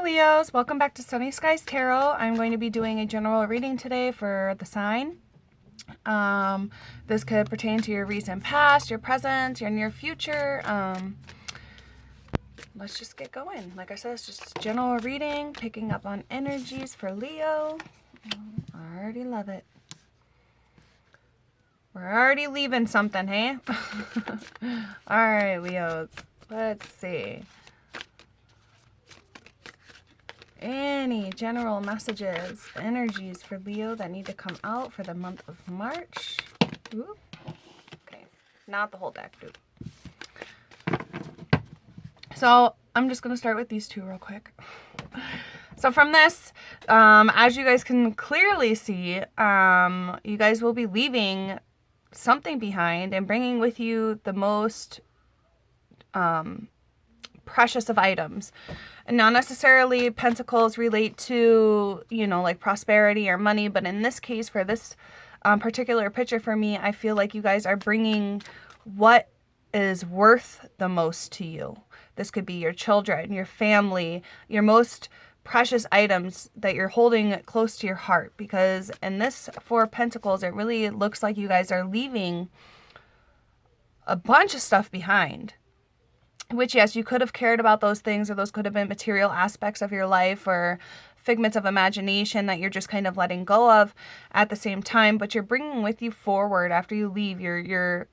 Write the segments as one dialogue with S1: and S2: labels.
S1: Leos, welcome back to Sunny Skies Tarot. I'm going to be doing a general reading today for the sign. This could pertain to your recent past, your present, your near future. Let's just get going. Like I said, it's just general reading, picking up on energies for Leo. I already love it. We're already leaving something, hey? All right, Leos. Let's see. Any general messages, energies for Leo that need to come out for the month of March? Ooh. Okay, not the whole deck, dude. So I'm just going to start with these two real quick. So from this, as you guys can clearly see, you guys will be leaving something behind and bringing with you the most precious of items. And not necessarily pentacles relate to, you know, like prosperity or money, but in this case, for this particular picture for me, I feel like you guys are bringing what is worth the most to you. This could be your children, your family, your most precious items that you're holding close to your heart. Because in this Four of Pentacles, it really looks like you guys are leaving a bunch of stuff behind. Which, yes, you could have cared about those things, or those could have been material aspects of your life or figments of imagination that you're just kind of letting go of at the same time. But you're bringing with you forward after you leave. You're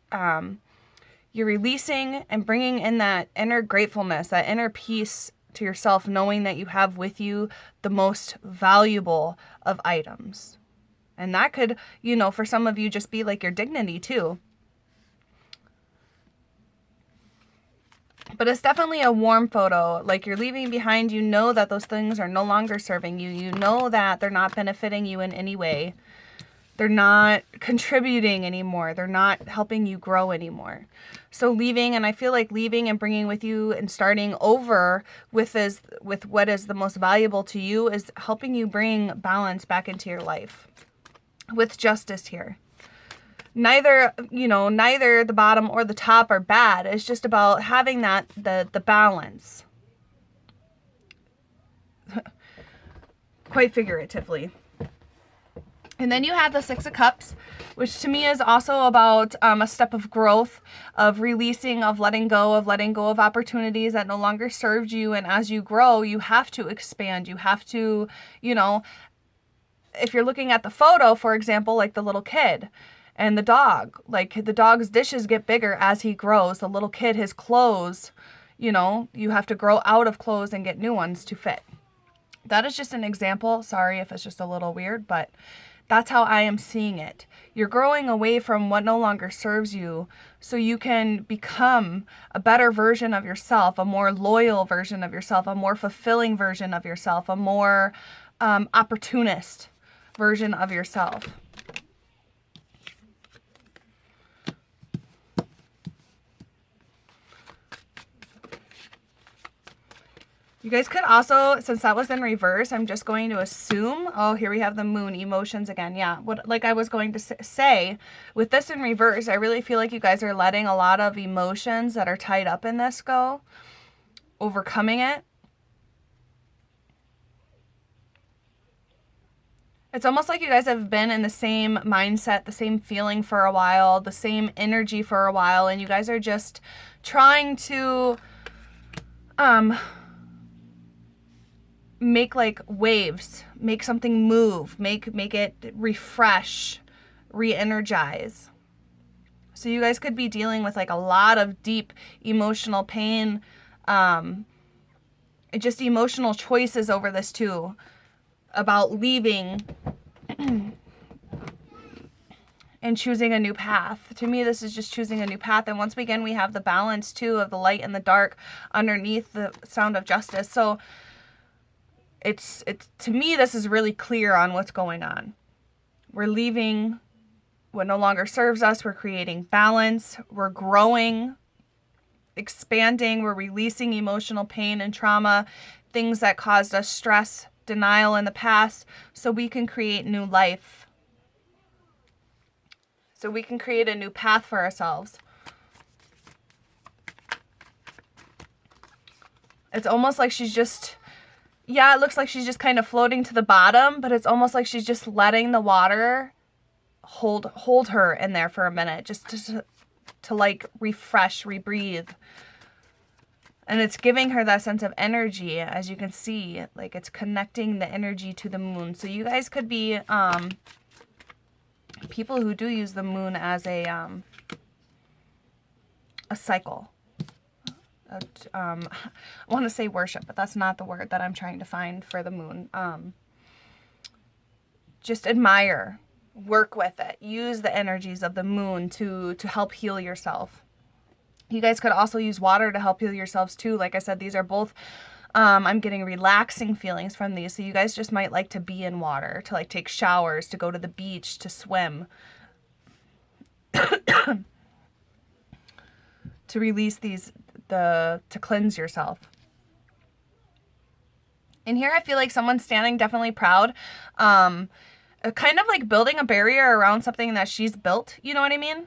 S1: releasing and bringing in that inner gratefulness, that inner peace to yourself, knowing that you have with you the most valuable of items. And that could, you know, for some of you just be like your dignity too. But it's definitely a warm photo. Like you're leaving behind, you know that those things are no longer serving you. You know that they're not benefiting you in any way. They're not contributing anymore. They're not helping you grow anymore. So leaving, and I feel like leaving and bringing with you and starting over with what is the most valuable to you is helping you bring balance back into your life with justice here. Neither the bottom or the top are bad. It's just about having the balance. Quite figuratively. And then you have the Six of Cups, which to me is also about a step of growth, of releasing, of letting go of opportunities that no longer served you. And as you grow, you have to expand. You have to, you know, if you're looking at the photo, for example, like the little kid and the dog, like the dog's dishes get bigger as he grows. The little kid, his clothes, you know, you have to grow out of clothes and get new ones to fit. That is just an example. Sorry if it's just a little weird, but that's how I am seeing it. You're growing away from what no longer serves you so you can become a better version of yourself, a more loyal version of yourself, a more fulfilling version of yourself, a more opportunist version of yourself. You guys could also, since that was in reverse, I'm just going to assume, oh, here we have the moon, emotions again. Yeah, like I was going to say, with this in reverse, I really feel like you guys are letting a lot of emotions that are tied up in this go, overcoming it. It's almost like you guys have been in the same mindset, the same feeling for a while, the same energy for a while, and you guys are just trying to make like waves, make something move, make it refresh, re-energize. So you guys could be dealing with like a lot of deep emotional pain, just emotional choices over this too, about leaving and choosing a new path. To me, this is just choosing a new path. And once again, we have the balance too of the light and the dark underneath the sound of justice. So it's to me, this is really clear on what's going on. We're leaving what no longer serves us. We're creating balance. We're growing, expanding. We're releasing emotional pain and trauma, things that caused us stress, denial in the past, so we can create new life. So we can create a new path for ourselves. It's almost like she's just Yeah, it looks like she's just kind of floating to the bottom, but it's almost like she's just letting the water hold her in there for a minute, just to like refresh, rebreathe. And it's giving her that sense of energy, as you can see, like it's connecting the energy to the moon. So you guys could be people who do use the moon as a cycle. I want to say worship, but that's not the word that I'm trying to find for the moon. Just admire, work with it, use the energies of the moon to help heal yourself. You guys could also use water to help heal yourselves too. Like I said, these are both, I'm getting relaxing feelings from these. So you guys just might like to be in water, to like take showers, to go to the beach, to swim, to release these, to cleanse yourself. In here, I feel like someone's standing definitely proud, kind of like building a barrier around something that she's built. You know what I mean?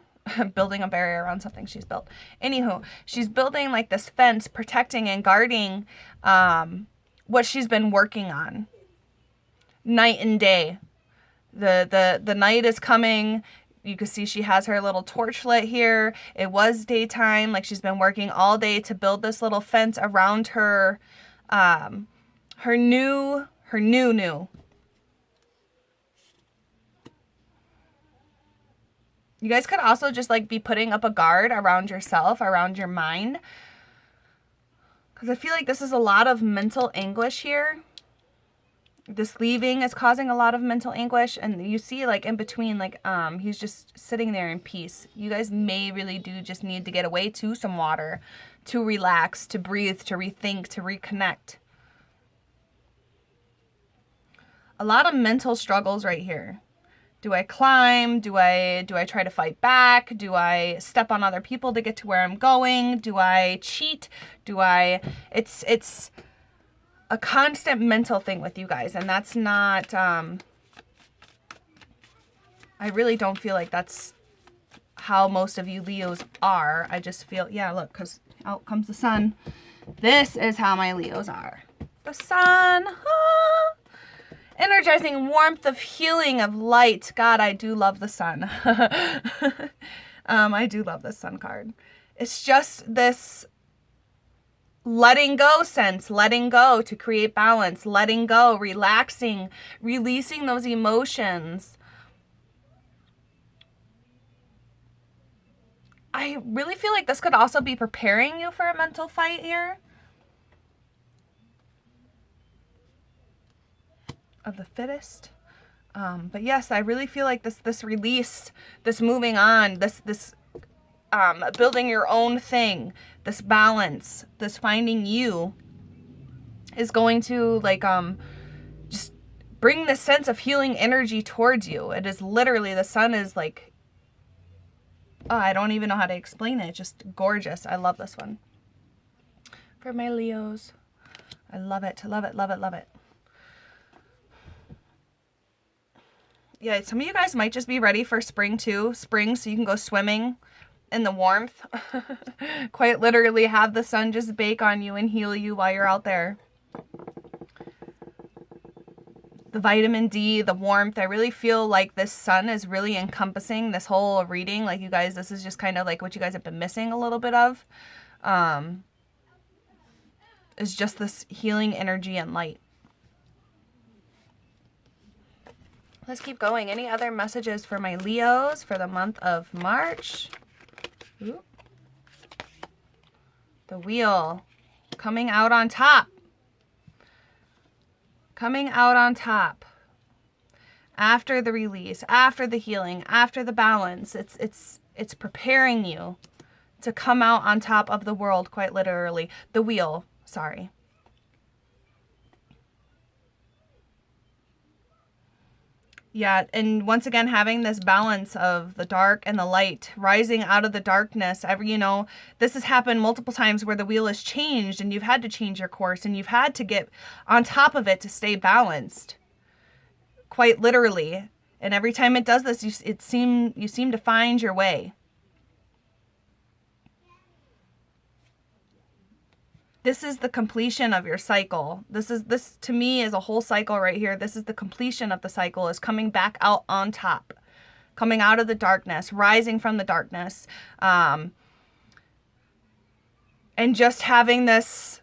S1: Building a barrier around something she's built. Anywho, she's building like this fence, protecting and guarding what she's been working on night and day. The night is coming. You can see she has her little torch lit here. It was daytime. Like she's been working all day to build this little fence around her, her new. You guys could also just like be putting up a guard around yourself, around your mind. Because I feel like this is a lot of mental anguish here. This leaving is causing a lot of mental anguish. And you see like in between, like he's just sitting there in peace. You guys may really do just need to get away to some water, to relax, to breathe, to rethink, to reconnect. A lot of mental struggles right here. Do I climb? Do I try to fight back? Do I step on other people to get to where I'm going? Do I cheat? It's a constant mental thing with you guys, and that's not, I really don't feel like that's how most of you Leos are. I just feel, yeah, look, because out comes the sun. This is how my Leos are. The sun, energizing warmth of healing, of light. God, I do love the sun. I do love the sun card. It's just this letting go sense, letting go to create balance, letting go, relaxing, releasing those emotions. I really feel like this could also be preparing you for a mental fight here. Of the fittest. But yes, I really feel like this release, this moving on, this building your own thing, this balance, this finding you is going to like just bring this sense of healing energy towards you. It is literally, the sun is like, oh, I don't even know how to explain it. It's just gorgeous. I love this one. For my Leos. I love it. Love it. Love it. Love it. Yeah, some of you guys might just be ready for spring too. Spring, so you can go swimming in the warmth. Quite literally have the sun just bake on you and heal you while you're out there. The vitamin D, the warmth. I really feel like this sun is really encompassing this whole reading. Like you guys, this is just kind of like what you guys have been missing a little bit of. Is just this healing energy and light. Let's keep going. Any other messages for my Leos for the month of March? Ooh. The wheel coming out on top. Coming out on top. After the release, after the healing, after the balance. It's preparing you to come out on top of the world, quite literally. The wheel, sorry. Yeah, and once again, having this balance of the dark and the light, rising out of the darkness. This has happened multiple times where the wheel has changed and you've had to change your course and you've had to get on top of it to stay balanced. Quite literally. And every time it does this, you seem to find your way. This is the completion of your cycle. This to me is a whole cycle right here. This is the completion of the cycle, is coming back out on top, coming out of the darkness, rising from the darkness, and just having this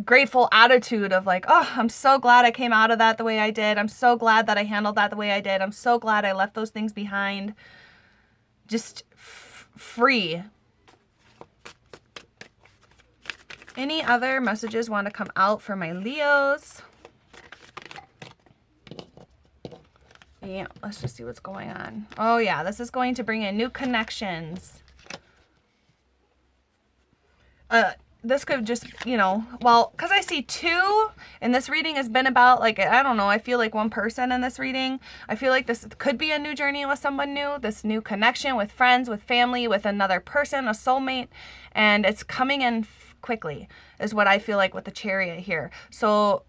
S1: grateful attitude of like, oh, I'm so glad I came out of that the way I did. I'm so glad that I handled that the way I did. I'm so glad I left those things behind. Just free. Any other messages want to come out for my Leos? Yeah, let's just see what's going on. Oh yeah, this is going to bring in new connections. This could just, you know, well, because I see 2, and this reading has been about, like, I don't know, I feel like one person in this reading. I feel like this could be a new journey with someone new, this new connection with friends, with family, with another person, a soulmate, and it's coming in quickly, is what I feel like with the Chariot here. So,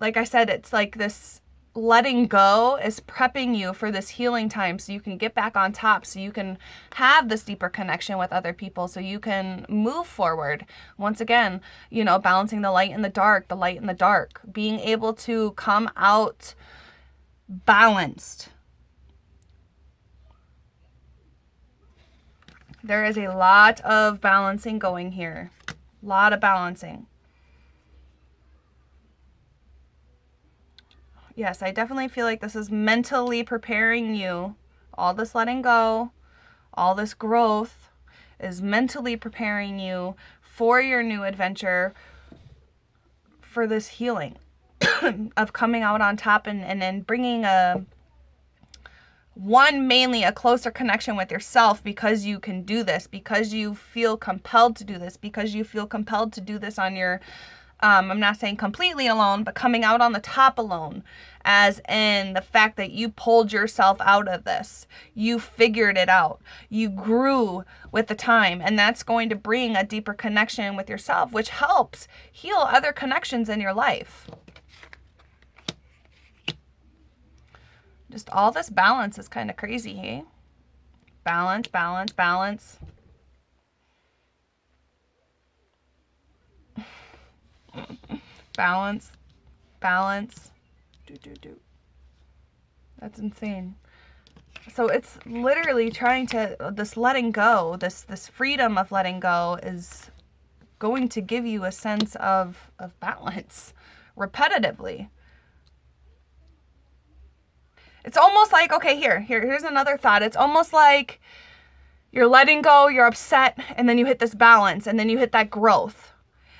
S1: like I said, it's like this letting go is prepping you for this healing time, so you can get back on top, so you can have this deeper connection with other people, so you can move forward. Once again, you know, balancing the light and the dark, the light and the dark, being able to come out balanced. There is a lot of balancing going here. A lot of balancing. Yes, I definitely feel like this is mentally preparing you. All this letting go, all this growth is mentally preparing you for your new adventure, for this healing of coming out on top and then bringing mainly a closer connection with yourself, because you can do this, because you feel compelled to do this, because you feel compelled to do this on your I'm not saying completely alone, but coming out on the top alone, as in the fact that you pulled yourself out of this. You figured it out. You grew with the time, and that's going to bring a deeper connection with yourself, which helps heal other connections in your life. Just all this balance is kind of crazy, hey? Balance, balance, balance. Balance, balance. That's insane. So it's literally trying to, this letting go, this freedom of letting go is going to give you a sense of balance repetitively. It's almost like, okay, here's another thought. It's almost like you're letting go, you're upset, and then you hit this balance, and then you hit that growth.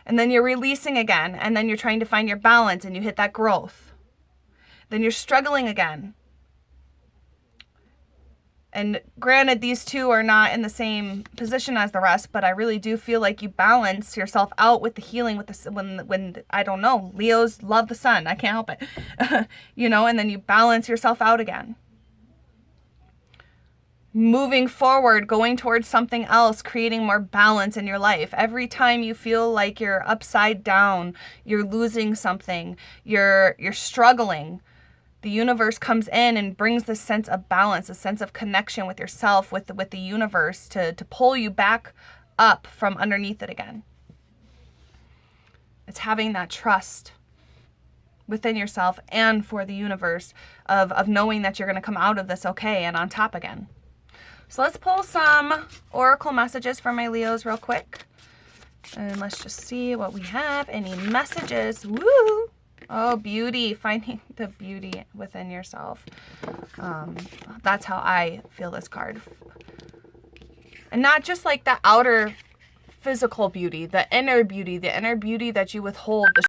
S1: And then you're releasing again, and then you're trying to find your balance, and you hit that growth. Then you're struggling again. And granted, these two are not in the same position as the rest, but I really do feel like you balance yourself out with the healing, with the, when I don't know, Leos love the sun. I can't help it. You know, and then you balance yourself out again. Moving forward, going towards something else, creating more balance in your life. Every time you feel like you're upside down, you're losing something, you're struggling, the universe comes in and brings this sense of balance, a sense of connection with yourself, with the universe, to pull you back up from underneath it again. It's having that trust within yourself and for the universe of knowing that you're going to come out of this okay and on top again. So let's pull some oracle messages for my Leos real quick. And let's just see what we have. Any messages? Woo! Oh, beauty. Finding the beauty within yourself. That's how I feel this card. And not just like the outer physical beauty, the inner beauty that you withhold, the